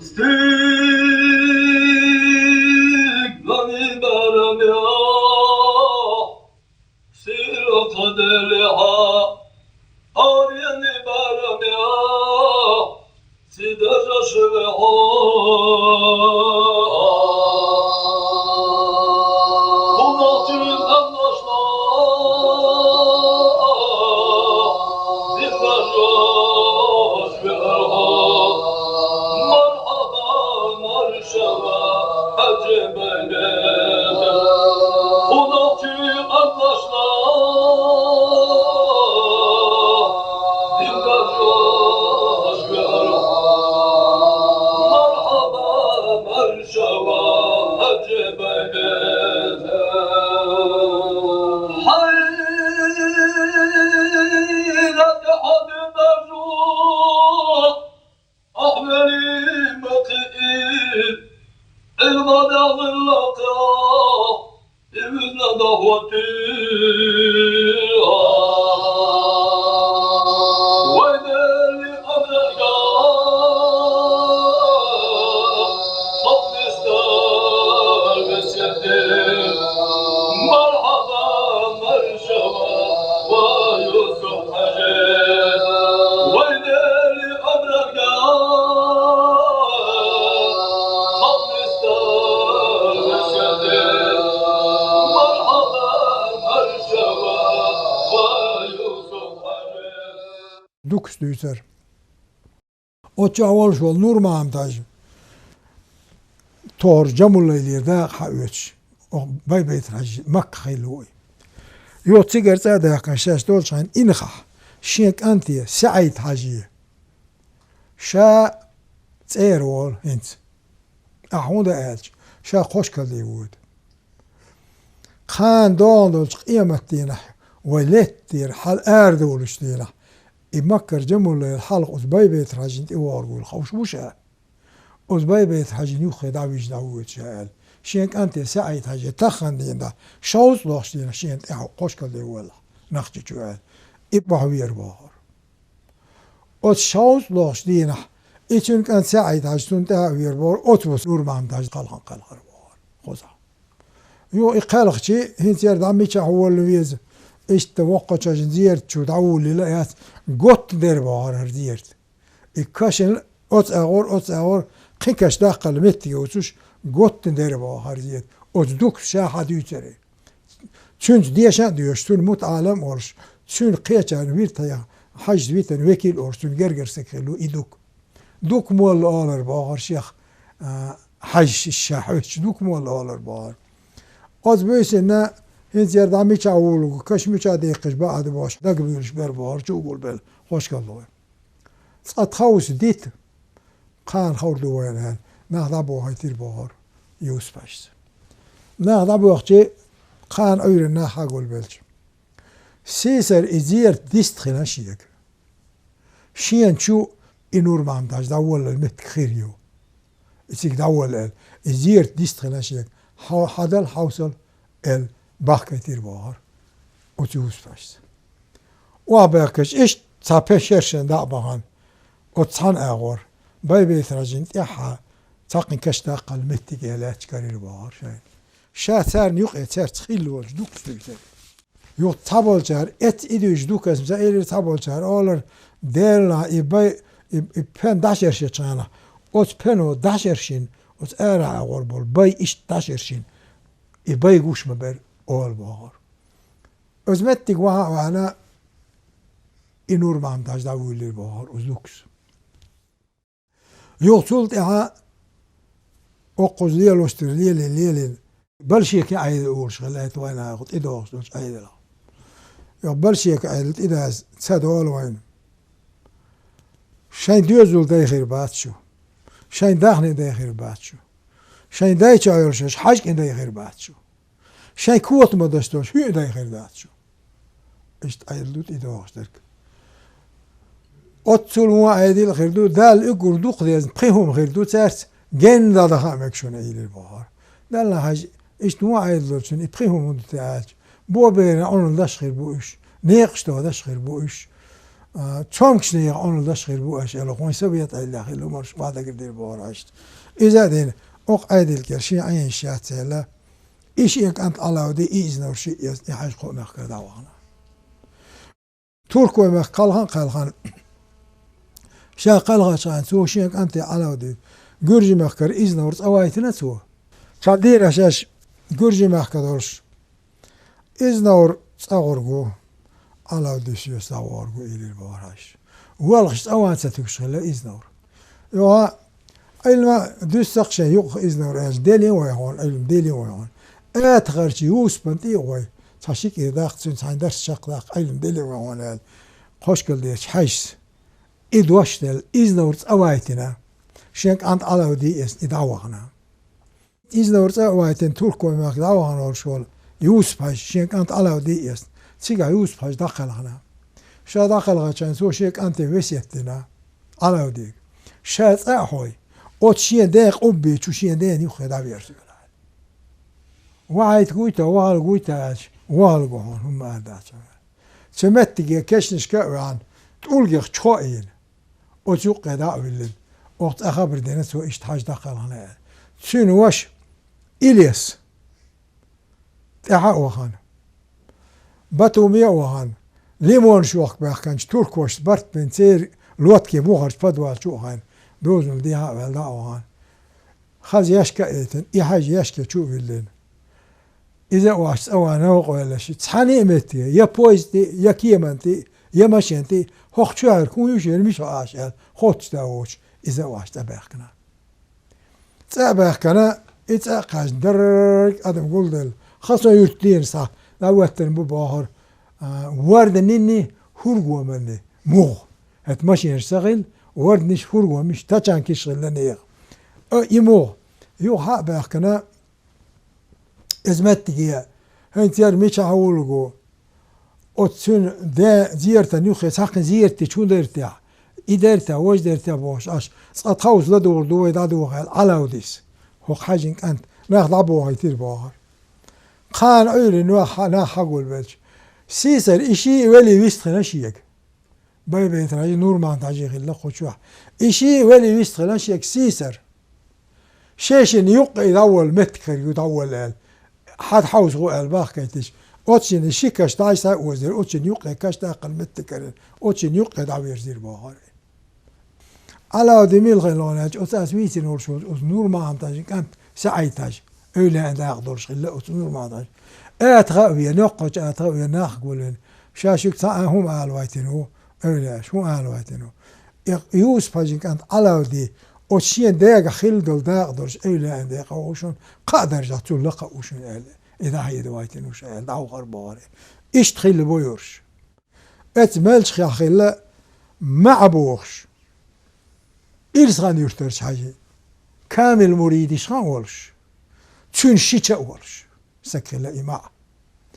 استقلالي برم يا سير قدرها آريني برم يا سيدر شبها Kulacığın anlaşma Zilbaşoş ve erha Merhaba marşava Hacı beylede Kulacığın anlaşma Zilbaşoş ve erha Merhaba marşava Hacı beylede حيلة حد مرجوع أحملي مقيل المدى اللقاء ابن ضهوتي ويدلي أمريكا صف ستار بسيدي مرحبا مرشبا ويوسف حجيج ويدلي أمريكا صف ستار بسيدي مرحبا مرشبا ويوسف حجيج Dux düser. O çaval şol nur montaj. Tor jamullarda xaüç. O bay baytraj mak khayloy. Yo tsigerza da kaşaş dolçan inxa. Şek anti Said Haji. Şa tserol hint. Ahunda elç. Şa hoş kaldı vud. Khan dolç qiyamettina. ولتير حال أرد ولشتينا يمكر جمل الحلق أزباي بيت راجين إوار والخوش وشا أزباي بيت راجين يخي داويج داويج شال شينك أنت سعيد حاجة تخن دينا شوز لوشتينا شينك إحو قوش كل ولا نخجي شوال إبقى وير بار أت شوز لوشتينا إيشنك أنت سعيد حاجة تنتهى وير بار أتوس نور مامتاج قلقان قلقان بار خوزا يو إقالق شيء هنتير دامي هو الويز إيش توقع شجن زيرت شو تعول لا قط دير بار زيرت إكاشن أت أغور قنكش داخل متي وسوش قط دير بار زيرت أت دوك شاحد يتري شنج ديشان ديشتون مت عالم أورش شون قيتان ويرتيا حج ويتن وكيل أورشون جرجر سكلو إدوك دوك مول آلر بار شيخ حج الشاحوش دوك مول آلر بار از بیشتر هیچ یردامی چاولو کشمی چا دیگش بعد باش دقیقش بر بار چو گل بل خوش کلوه سات خوش دیت خان خورد وینن نه دبوا هایتیر بار یوس باش نه دبوا وقتی خان ایر نه هقول بلش سیسر ازیر دیست خناشیک شین شو اینور مامداش داول المت خیریو ازیک داول ازیر دیست خناشیک حدل حوصل الباقيتير بار وتوس باش واباكش ايش تابشرشن دا بهان وتصان اغور باي بيتراجين يحا تاقن كشتا قلمتي جالات كارير بار شاي شاتر نيوق اتر تخيل ولج دوك فيكتر يو تابولجار ات ايدوج دوك اسمزا ايلر تابولجار اولر ديرنا يباي يبن داشرش چانا اوت پنو داشرشين اوت ارا اغور بول باي ايش داشرشين يباي قوش مبر أول بار أزمتك وأنا إنور ما عم تاج داوي لي بار أزوكس يوصلت إها أقصدي الأسترالية لليل بلشي كعيد أول شغلات وين أخذ إذا أصلاً عيد لا يا بلشي كعيد إذا ساد أول وين شين ديوزول داخل باتشو شين داخل داخل باتشو شين دايتش عيرشش حاج كن داخل باتشو شين كوت ما داشتوش هي داخل باتشو إشت عيدلوت إذا أخذك أتصل مو عيدل خيردو دال إقردو قديز بخيهم خيردو ترت جن دا خامك شون إلى البحر دال حاج إشت مو عيدلوت شون بخيهم مدتاج بو بين أون داش خير بوش نيقش تو داش خير بوش تام كشني أنا داش غير بوش يلا خوين سبيت على خير لو مرش بعد قدير بوراشت إذا دين أق عادل كرشي عين شات لا إيش يك أنت على ودي إيز نورشي يحاج قوم يخكر دعوانا تركوا قالخان شا قالها شان سو شيك أنت على ودي جورجي مخكر إيز نورس أوايتنا سو شادير أشاش جورجي مخكرش إيز نور صغرجو على ودي شو صغرجو إلى البوراش والغش أوان ستوشل إيز نور يوها علما دوستق شيء يق إيز نور إيش دليل ويهون علم دليل ويهون أتغرش يوس بنتي وي تشيك إذا خصن عندش شق ذاك علم دليل ويهون خوش كل ديش حيس إدوشتل إيز نورس أوايتنا شيك أنت على ودي إس إدعوهنا إيز نورس أوايتن تركوا ما إدعوهنا ورشول يوس باش شيك أنت على ودي إس تيجا يوس باش دخلنا شا دخلها كان سو شيك أنت وسيتنا على وديك شا تأحوي أوتشين داق أبي تشين دين يخد عبيرسي واحد قويتا وال قويتا وال قهون هم أدات سمتك كشنش كأوان تقول يخ تخائل أتوق قداء بالليل وقت أخبر دينا سو إشتحاج دخل هنا شنو واش إليس تحق وخان باتومية وخان ليمون شوخ بأخكانش تركوش برت بنتير لوت كي بوغرش بدوال شوخان دوزن ديها والدا وخان خاز يشكا إيتن إحاج يشكا شو بالليل إذا واش أوانا وقولا شي تحاني إمتي يا بويزتي يا كيمانتي يا ماشينتي هوخ شعر كون يوشير مش عاشر خوتش داوش إذا واش تباخكنا تباخكنا إتاقاش درك أدم قول خاصة يرتين صح لواتن بباهر ورد نيني هرقوا مني موغ هت ماشين شغل ورد نش هرقوا مش تاچان كيشغل لنيغ يموغ يو حق باخكنا ازمتك هنتيار مش هقولكو أتسون ده زيرت نيوخي ساقن زيرتي شو درتها إدارتها واش درتها باش أش سقطوز لدور دوي دادو خيل على وديس هو حاجين أنت ناخذ عبوها يطير باهر قان عير نا حقول بيش سيسر إشي ولي ويستخنا شيك باي بيت راجي نور ما تاجي خلا خوشوح إشي ولي ويستخنا شيك سيسر شاشن يقع يدول متكر يدول حد حوز غو الباخ كيتش أوتشين الشيكاش تايسا وزير أوتشين يقع كاش تاقل متكر أوتشين يقع دعوير زير باهر على دميل غيلوناج أوتاس ويتين ورشوز أوت نور ما عمتاج كانت سعيتاج أولى عند أقدرش خلا أوت نور ما عمتاج أتغاوية نقش أتغاوية ناخقولن شاشك تاهم أهلواتينو أولى شو أهلواتينو يوس باجين كانت على دي أوتشين داق خلدل دا أقدرش أولى عند أقوشون قادر جاتو لقى وشون أهل إذا هي دواتينو شايل دعو غرباري إيش تخيل بويرش أتمالش خلا مع بوخش إرسغان يرترش حاجة كامل مريد إشغان ولش تون شيشة ولش سكلا إماع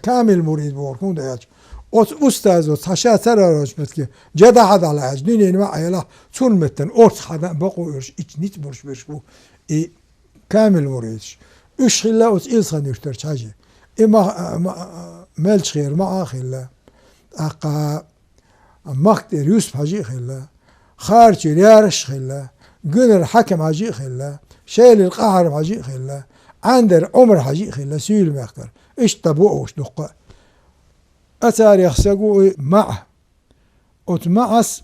كامل مريد بوركون دايج أستاذ وتحشا تراروش متك جدا حدا على عجنين إنما يلا تون متن أرت حدا بقو إرش إيش نيت برش برشبو كامل مريدش إيش خلا إرسغان يرترش حاجة إما مالش خير ما خلا أقا مقدر يوسف حاجة خلا خارج ريارش خلا جنر حكم حاجي خلا شايل القهر حاجي خلا عندر عمر حاجي خلا سيل ماكر ايش تبوش دقة أثار يخسقوا معه أتمعس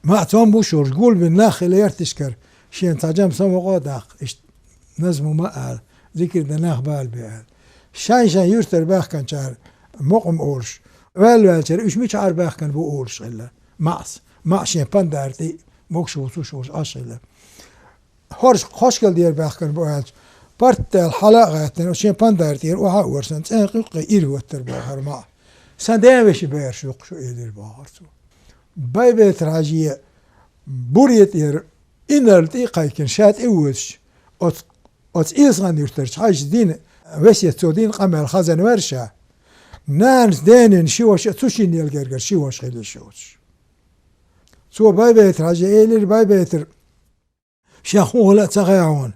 مع توم بوشور قول بالناخل يرتشكر شين تاجم سمو داق ايش نزمو ما ذكر دناخ بال بال شاي يرتر باخ كان شار مقم أورش والوالشر إيش مش عار باخ كان بو أورش خلا معس معشين باندارتي موكش وصوش أشيله هرش خشكل دير باخكن بوهاج بارت الحلقة تنو شين باندارتي وها ورسن تنقق إيروتر باخر ما سندامش بيرش يقشو إيدير باخرتو باي بيت راجية بوريت إير إنرتي قايكن شات إيوش أت إيزغان يرترش حاج دين وسيت دين قمر خزن ورشة نانس دينن شوش تشين يلقرقر شوش خيل شوش سو باي بيت راجع إيلير باي بيتر شاخوه لا تغيعون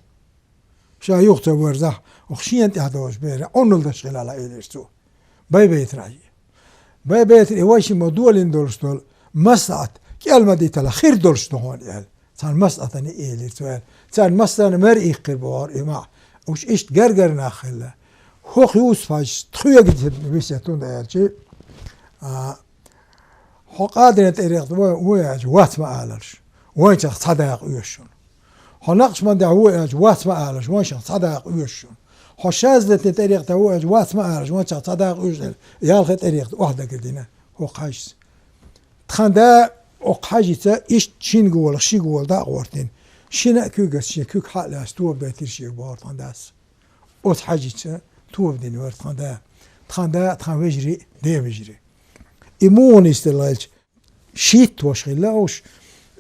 شا يختب ورزح وخشين تهدوش بيرا أنو دشغل على إيلير سو باي بيت راجع بيت إيواش مدول دولشتول مسعت كلمة دي تلا خير دولشتول هون يعني تان مسعت أنا إيه سؤال تان مسعت مرئي قربوار إمع وش إيش جرجر ناخله هو خيوس فاش تخيا قد بيسيتون ده شيء هو قادر يتريق وياج وات ما قالش وين شخص صدق ويشون هو نقش من ده وياج وات ما قالش وين شخص صدق ويشون هو شاذ تتريق وياج وات ما قالش وين شخص صدق ويشون يالخ تريق واحدة قدينا هو قايس تخندا وقاجته إيش شين جوال شي جوال دا قوارتين شين كوجس شي كوك حال استوب ده ترشي بار تنداس أوت حاجته توب دين ورد تخندا وجري ده وجري إيمون استلاج شيت وش خلاوش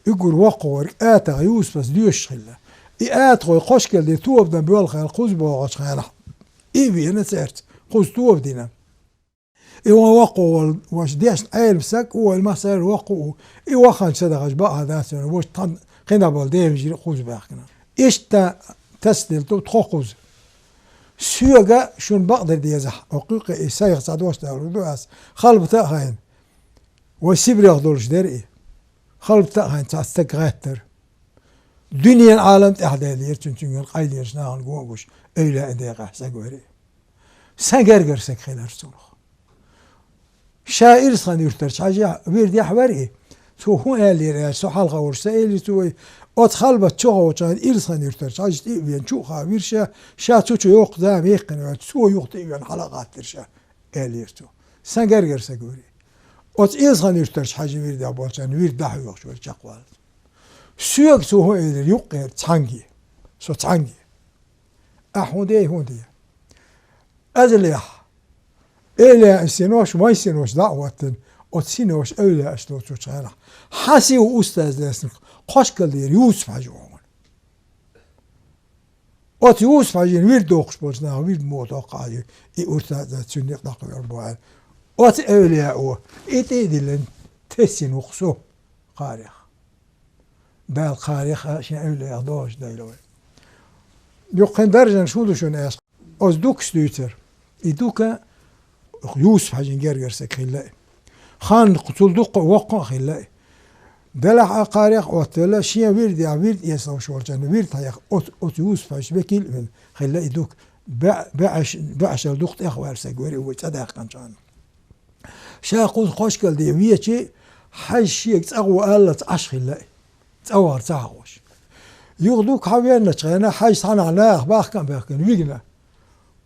يقول وقور آتا يوس بس ديوش خلا آت خوي خوشكل دي توب دين بيوالخ القوز بوغش خلا إيبي أنا سيرت قوز توب دينا إيوا وقو واش ديش عيل مسك هو المسار وقو إيوا خان صدقش بقى هذا سنة واش تن قنا بالدي وجري قوز باقنا إيش تا تسدل تو تخوز سيوغا شون بقدر ديزح حقوق إسايق صادوش داولوس خلب تاهين وسيبري ياخدولش دري خلب تاهين تاستقاتر دنيا العالم تحدالير تنتين القايلير شناغن قوغوش أيلا إديقا ساقوري ساقرقر ساقخيلر سولخ شاعر صان يرترش حاجة ويردي أحباري سو هو اللي سو حلقة ورسائل سوي أدخل بتشوها وشان إلصان يرترش حاجة تيبين شوها ويرشة شا تشو يوق دام يقن سو يوق تيبين حلقات ترشة اللي يرتو سانجرجر سجوري أت إلصان يرترش حاجة ويردي أبوشان ويرد ده يوق شو الشقوال سوق سو هو اللي يوق تانجي سو تانجي أحودي هودي أزليح إلا السنوش ما يسنوش دعوة أتسينوش أولى أشلوش وشغالة حاسي وأستاذ لسنك قشكل دير يوسف حجوان أت يوسف حجين وير دوقش بوجنا وير موضوع عاجي أستاذ سنك دقوا أربعة أت أولى أو إتيدي لن تسين وقصو قارخ ده القارخ عشان أولى أضاش دايلوي يقين درجة شو دو شون أس أصدوك ستوتر إدوكا يوسف حاجين جرجر سكيلاء خان قتل دق وقع خلاء دلع قارق وتلا شيء ويرد ويرد يسوي شورجان ويرد هيا أت يوسف حاج بكيل من خلاء دوك بعش الدقت أخوار سجوري وتصدق كان شاقوس خوشكل دي ويجي حاج شيء تقوى الله تعش خلاء تقوى تعوش يغدوك حوينا تغنى حاج صنعناه باخكن ويجنا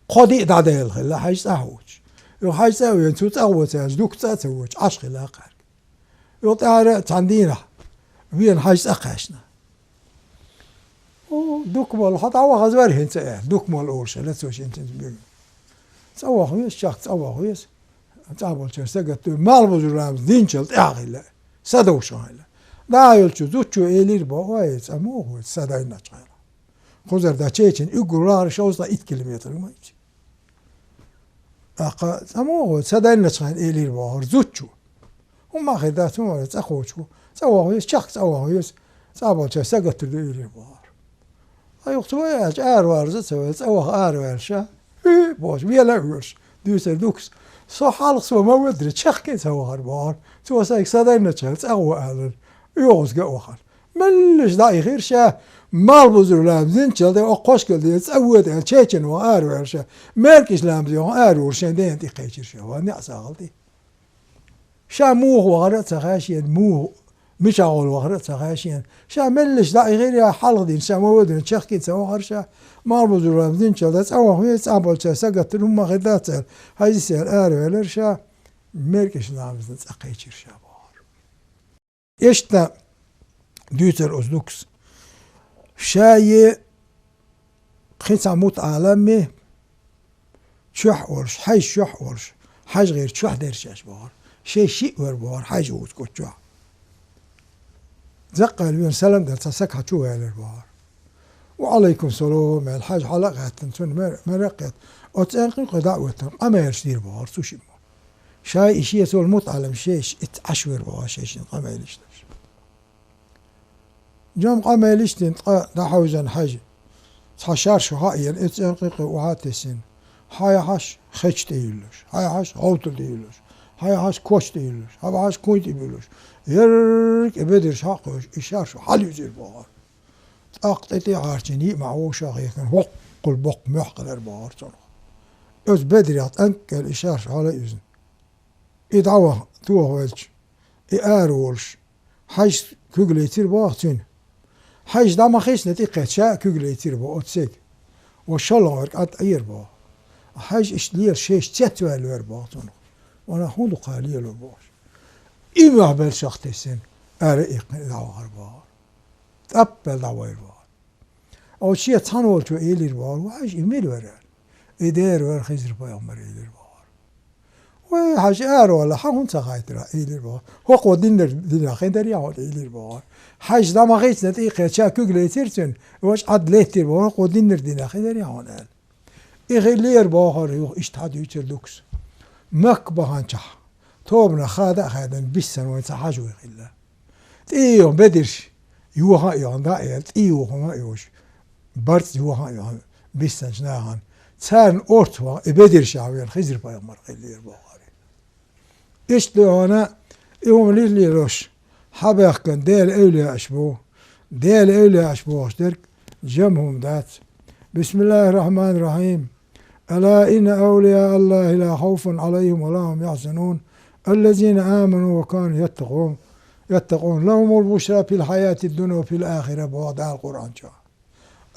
قضي دعدل خلاء حاج تعوش يو حاج سوي انتو تقوى دوك تتوج عشق لا قارق يو تعالى تندينا وين حاج أقاشنا دوك مال حتى هو غزوار هنت دوك مال أورش لا تسويش انت بيجي سوا خويس شخص سوا خويس تعبوا شرسقت مال بزرام دينشلت أغلى سدوش أغلى لا يلشو زوجو إلير بوايس أموه سداينا شغالة خزر دا تشين يقول راه شوز لا 8 كيلومتر ما يجي أقا أموه سداينا شغال إلير بوار زوجو وما خدات ما تأخوشو سوا خويس شخص سوا خويس تعبوا شرسقت إلير بوار أيوة توياج أروار زت سوا أروار شا باش بيلا وش دوس دوكس صح حالق سوا ما ودري تشخ سوا هربار سوا سايك سداينا شغال سوا أهل يوز جوخر ملش داي غير شا مال بزر لام زنشل ده أقاش كل ده تسوّد الشيء وآر ورشة مركز لام زي وآر ورشة ده أنت قيشر شا وانع ساقلتي شا موه وغرت سخاشين موه مش أقول وغرت سخاشين شا ملش داي غير يا حلق دين شا مودن شخكي سوا غرشة مال بزر لام زنشل ده سوا هو يسأبل شا سقط لهم غدات هاي سير آر ورشة مركز لام زنت قيشر شا إشتا دوتر أزدوكس شاي خيطة موت عالمي شح ورش حاج شح ورش حاج غير شح درشاش بار شيء ور بار حاج وتكوت شح زقة اليوم سلام در تسكح شو هالر بار وعليكم سلام الحاج حلقة تنسون مرقت أتأنقق دعوة أما يرشدير بار سوشي بار شاي إشي يسول موت عالم شيش اتعشور بار شيش قام يليش جام قام يليشتين دحوزن حاجة تحشار شو هاي اتنقق وهاتسين هاي حش خش تيلوش هاي حش غوتل تيلوش hay haş koç değiller. Hava haş koy değiller. Yerk ebedir şakış işar şu hal yüzür bağır. Aqteti harcini ma'uşa gıyken hokkul bok muhqalar bağır sonra. Öz bedriyat enkel işar şu hala yüzün. İdava tuğa velç. İ'ar olş. Haş kügletir bağırtın. Haş dama xisnet iqetşa kügletir bağırtsek. O şalağır at ayır bağır. Haş işliyer şeş çetvel ver bağırtın. Ona hundu qaliyel bağır. İmah bel şahtesin. Ere iqni davağır bağır. Tappel davağır bağır. O şiye tan olçu eğilir bağır. Ve haş imel verer. Eder ver xizir peygamber eğilir bağır. Ve haş er valla hangun sakaytıra eğilir bağır. Hoko dinler xeder yahut eğilir bağır. Haş dama xisnet iqetşa kügletirsin. Ve haş adlettir bağır. Hoko dinler xeder yahut el. İğirliyer bağır yok iştihadi içirduks. Mek bahançah. توبنا خادا خادن بيسن وانت حاجوي خلا تيو بدرش يوها يوان دايل تيو هما يوش برت يوها يوان بيسن شناهان تسان اورتوا بدرش عويل خزر بايمر خلير بوغاري اشتلو هنا يوم ليلي روش حباق كان ديل اولياء اشبوه ديل اولياء اشبوه اشترك جمهم دات بسم الله الرحمن الرحيم ألا إن أولياء الله لا خوف عليهم ولا هم يحزنون الذين آمنوا وكانوا يتقون لهم البشرى في الحياة الدنيا وفي الآخرة بوضع القرآن جاء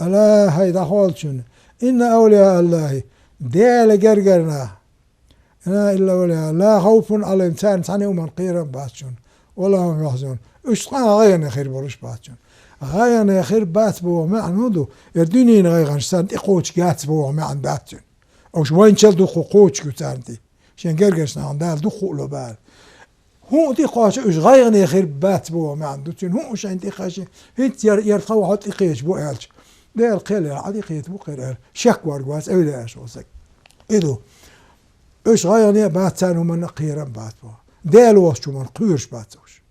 ألا هيدا خالشن إن أولياء الله ديال جرجرنا أنا إلا أولياء لا خوف عليهم سان يوم قيرا باتشون ولا هم يحزنون اشتقان غير خير بروش باتشون غير خير بات بو معنودو الدنيا غير سان إقوش جات بو معن باتشون أو شوين شلدو قوش كتانتي شن جرجسنا عندها دخول بال هو دي قاش ايش غيرني خير بات بو ما عنده تن هو ايش انت خاش هنت يرفعوا حط يقيش بو قالش ده القيل عادي قيت بو قير شك ورغواس اولا ايش وسك ايدو ايش غيرني بات ثاني من قيرا بات بو ده الوش من قيرش باتوش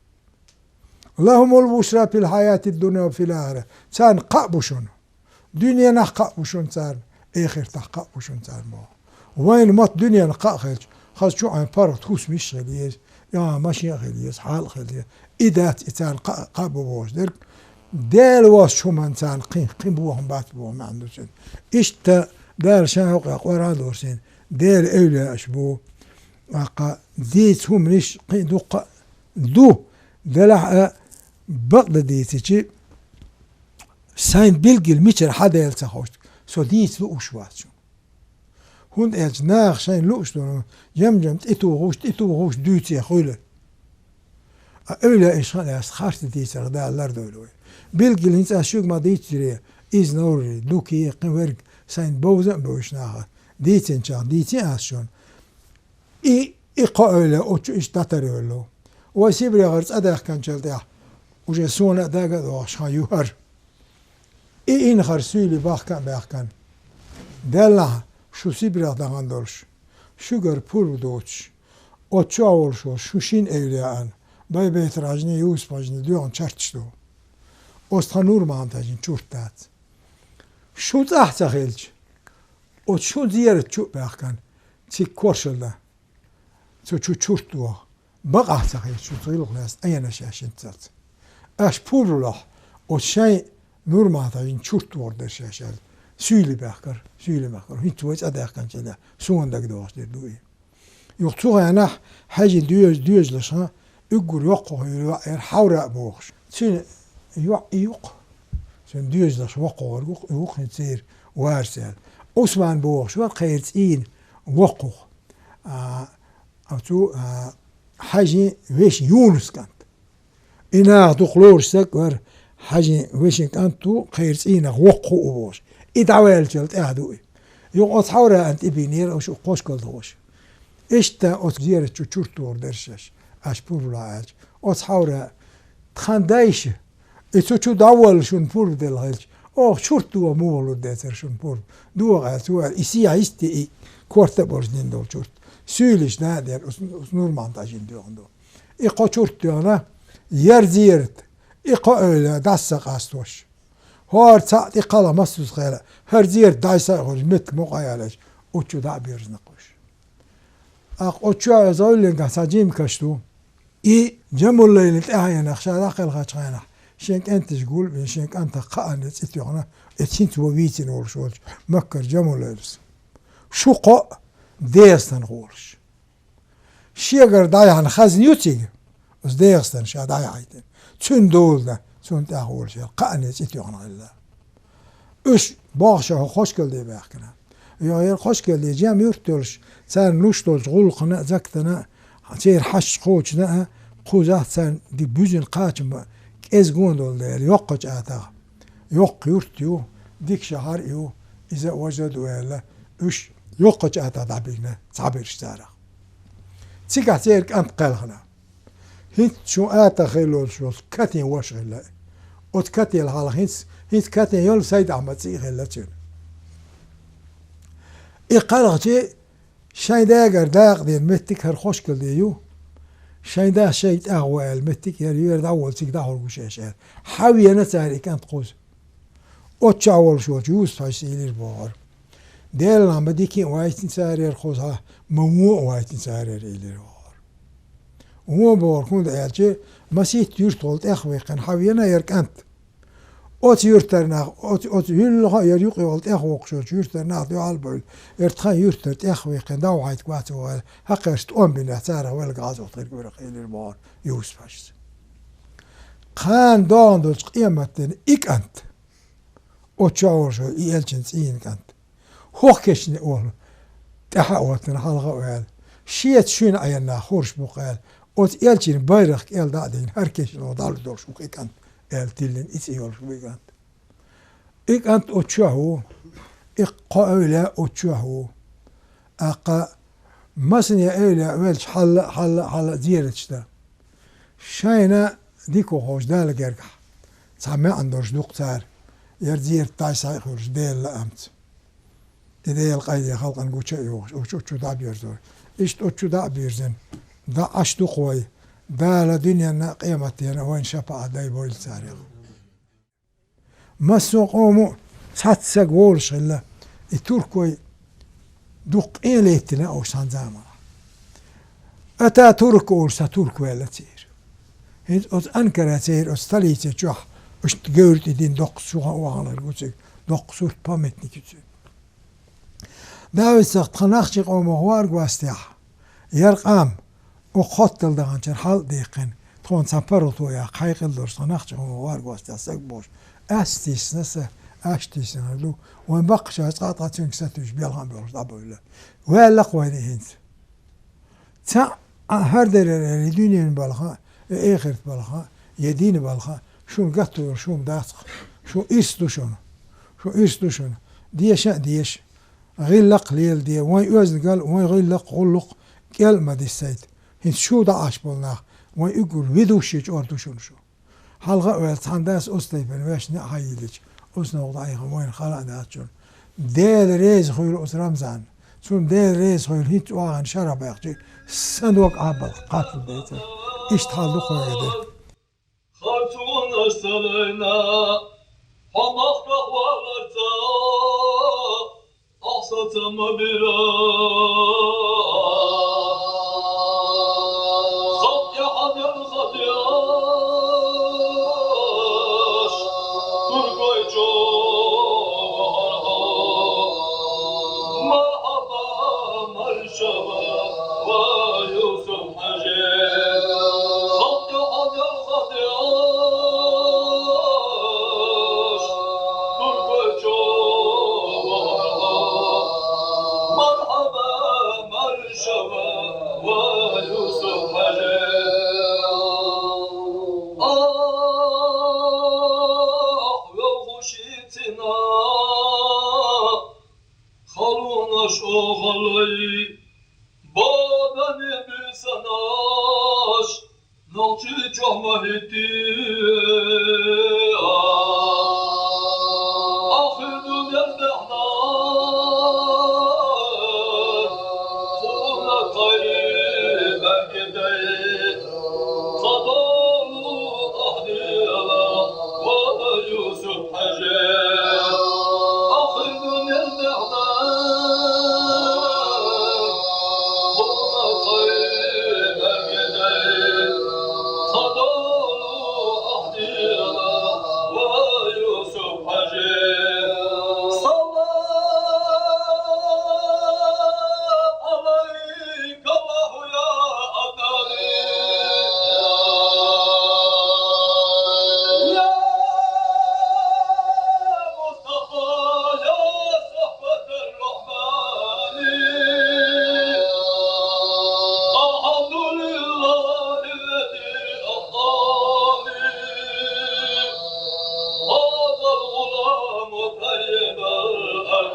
اللهم البشرى في الحياه الدنيا وفي الاخره كان قابوشون دنيا نقابوشون كان اخر تقابوشون كان مو وين مات دنيا نقاخلش خاص شو عن فرق توس مش غليز يا ماشي غليز حال غليز إدات إتان قابو بوش درك دال واس شو من تان قين بوهم بات بوهم ما عنده شيء إشتا دار شاوق قران دورسين دال أولى أشبو أقا ديت هم ليش قين دو دلع بقد ديتي ساين بيلجل ميتر حدا يلتخوش سو ديت لو شوات شو هون اج ناخ شين لوش دون جم اتو غوش دوتي خوله öyle eşan es xartı diyser dağlar da öyle. Bilgili insan şug ma diytire iz nori duki qverg sen bozan boşnaha diytin çağ diytin asyon qa öyle o iş tatar öyle o sibri garz adak kan çaldı o je sona daga do aşağı yuhar in xarsuli baxkan dalla şu sibri dağan dorş şugar pur doç o çavol şu şin evliyan bay betrajni yus pajni diyon çartıştı Ostanur mantajin çurtat. Şu tahta gelç. O şu diğer çok bakkan. Çik korşulda. Şu çurtu. Bak ahta gelç. Şu tıylık nas. Ayana şaşın tat. Aş purullah. O şey nur mantajin çurtu orada şaşal. Süyle bakkar. Süyle bakkar. Hiç tuvaç adakkan çela. Sonunda gidiyorlar duy. Yoktu yana hacı düyüzleşa. Ügur yok koyuyor. Havra boğuş. Çin yok. Sen düzleş وقور وق نصير وارسل عثمان بوخ شو قيرتين وقو أو حاجة ويش يونس كانت إنا دخلور سكر حاجة ويش كانت تو قيرتين وقو وبوش إدعوال جلت أهدوي يوم أصحورا أنت بينير أو شو قوش كل دوش إيش تا أصدير تشورتور درشش أشبور لا أج أصحورا تخندايش İçoçu davul şun pur del halç. Oh şurt duva muğulur deter şun pur. Duva tuva isi isti korta borjnin dol şurt. Süyliş ne der nur montajın diyordu. İko şurt diyorna yer ziyaret. İko öyle dassa qastoş. Har saat iqala masuz khayla. Her ziyaret daysa hor met muqayalaş. Uçu da bir naqoş. أقطع زول كساجيم كشتو جمل ليلة أهينا خشى داخل خشينا شينك أنت تقول شينك أنت قانت تيجونا اتشنت وبيتين ورشول مكر جمل ليلس شو قا ديستن غورش شيغر دايان خزن يوتيج بس ديستن شا دايعيتن تون دولنا تون تاغورش قانت تيجونا الله اش باخشا خوش كل باخنا يا خوش كل جام يرتلش سان نوشتولش غلقنا زكتنا سير حش خوشنا خوزات سان دي بوزن قاچم از گوندول دير يوقج اتا يوق يرتيو ديك شهر يو اذا وجد ولا اش يوقج اتا دابينا صابر اشتارا تيكا سير انت قالخنا هيت شو اتا خيلول شو كاتين واش غلا اوت كاتي الحال هيت كاتين يول سيد احمد سي غلا تشن اقالغتي شايداغر داغ دي متك هر خوشكل ديو شايدا شيت اغوال متك يريد اول تيك داول وشاشال حاوي انا تاري كانت قوس اوتشاول شو جوس فايسيل البار ديل لما ديكي وايتين سارير خوزها ممو وايتين سارير الى البار ومو بار كون دايالجي مسيت يرتولت اخوي كان حاوي انا يركنت اوت يرترنا اوت يلها يريق يولت اخوك شو يرترنا دو البول ارتخا يرترت اخوي كان داو عيت كواتو حقشت ام بنا تارا ولا غاز وطير ورق الى البار يوسفاش خان دون دو قيمتن اك انت اوتشاور شو يلجنس ان كانت هوكشني اول تحاوتن حلقه وال شيت شين عينا خورش بقال اوت يلجن بايرخ ال دادين هركش لو دال دور شو كانت التلين إسيول شو بيجانت إكانت أتشاهو إقاولا أتشاهو أقا مسني أولا ولش حل زيرتشتا شاينا ديكو خوش دال جرجح سامع عندوش دكتور يرزير تايسا خوش ديل لأمت إذا القايدة خلقا نقول يوش أو شو دا بيرزور إيش أو شو دا بيرزن دا أشتو قوي دا لدنيا قيمتي أنا وين شفاعة داي بويل سارق ما سوقومو ساتسق وولش إلا التركوي دوق إليتنا أو سانزاما أتا تركو أو ستركو إلا تير هيد أوت أنكرا تير أستليتي جوح أشتقورت دين دوق سوها وعلى القوسك دوق سورت بامتني كتير داوي ساقت خناخشي قومو هوار قواستيح يرقام وقتل دغانچر حال ديقن تون سفرتو يا قايقل درس نخش هو وار واستسق بوش استيسنس اشتيسن لو وين بقش قاطعه تنكستوش بيلهم بيرس دابولا ولا قواني هنت تا هردر الدنيا بالخا اخر بالخا يدين بالخا شو قطو شو داس شو استو شو ديش غير قليل دي وين وزن قال وين غير قلق كلمه دي سيد هن شو دا عش بولنا وين يقول ويدوشيج أردوشون شو حلقة والتحدث أصلي بالواش نحيلج أصلا وضعيها وين خلقنا أتشون ديل ريز خويل أسرام زان شون ديل ريز خويل هيت واغن شرب يخجي صندوق عبل قاتل بيته إيش تحلو خويل دير خاتون أستلينا فمخرق والرتا أحسطم برا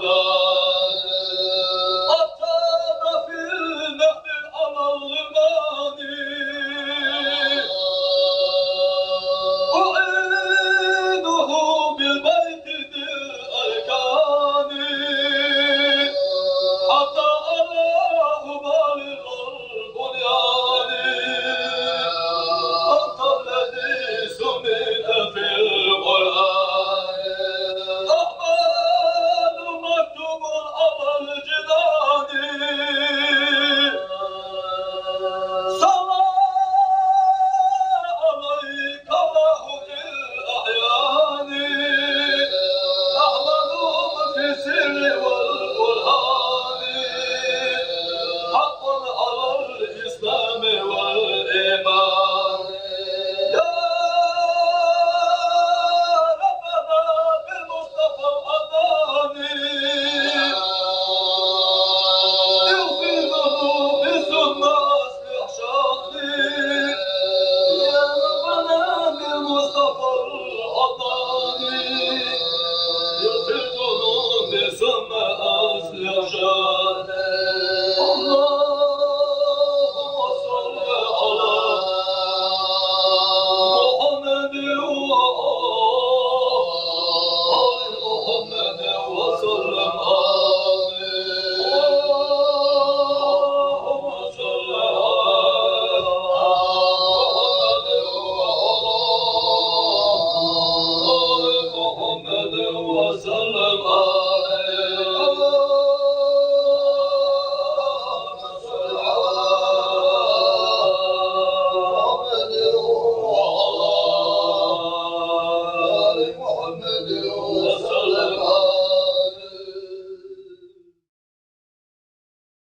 دا